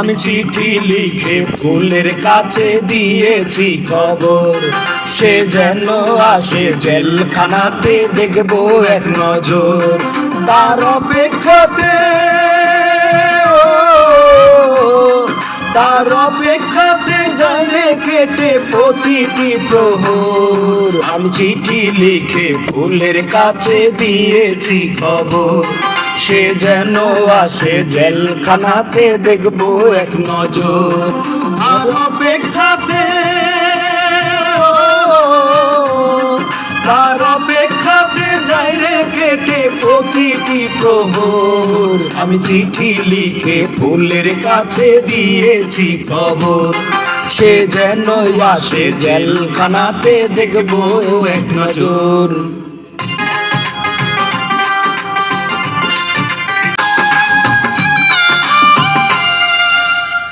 আমি চিঠি লিখে ফুলের কাছে দিয়েছি খবর, সে যেন আসে জেলখানাতে দেখবো এক নজর। তার অপেক্ষাতে, তার অপেক্ষাতে যায় কেটে প্রতিটি প্রহর। আমি চিঠি লিখে ফুলের কাছে দিয়েছি খবর, সে যেন আসে জেলখানাতে দেখবো এক নজর। আর অপেক্ষাতে, তার অপেক্ষাতে যাই রে কেটে প্রতিটি প্রহর। আমি চিঠি লিখে ফুলের কাছে দিয়েছি খবর, সে যেন আসে জেলখানাতে দেখবো এক নজর।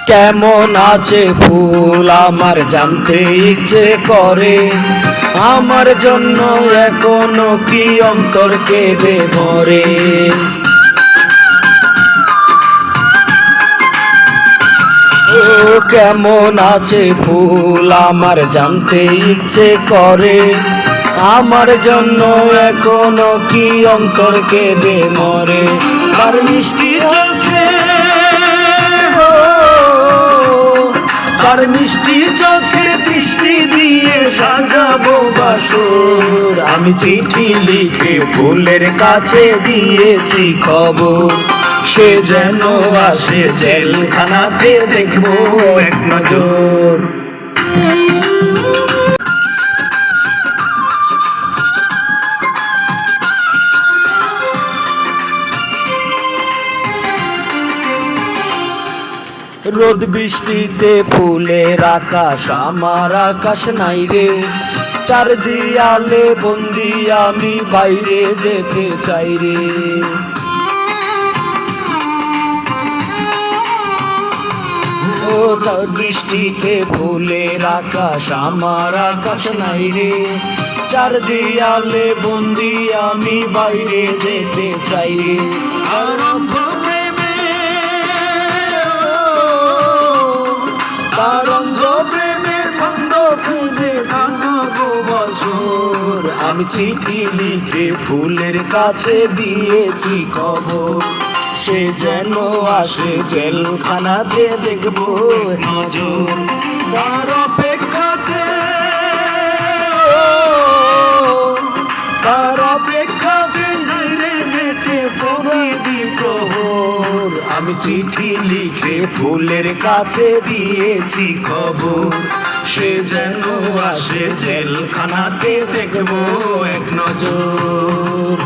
কেমন আছে ফুল আমার জানতে ইচ্ছে করে, আমার জন্য এখনো কি অন্তর কেঁদে মরে। ও কেমন আছে ফুল আমার জানতে ইচ্ছে করে, আমার জন্য এখনো কি অন্তর কেঁদে মরে। তার মিষ্টি চোখে, তার মিষ্টি চোখে দৃষ্টি দিয়ে সাজাবো বাসর। আমি চিঠি লিখে ফুলের কাছে দিয়েছি খবর, সে যেন আসে জেলখানাতে দেখবো এক নজর। রোদ বৃষ্টিতে ফুলের আকাশ আমার আকাশ নাই রে, চার দিয়ালে বন্দি আমি বাইরে যেতে চাই রে। ও বৃষ্টিতে ফুলের আকাশ আমার আকাশ নাই রে, চার দিয়ালে বন্দি আমি বাইরে যেতে চাই রে। আরম্ভ আমি চিঠি লিখে ফুলের কাছে দিয়েছি খবর, সে যেন আসে জেলখানাতে দেখবো নজর। তার অপেক্ষাতে, তার অপেক্ষাতে যাইরে মেটে প্রতিটি প্রহর। আমি চিঠি লিখে ফুলের কাছে দিয়েছি খবর, সে যেন আসে জেলখানাতে দেখবো এক নজর।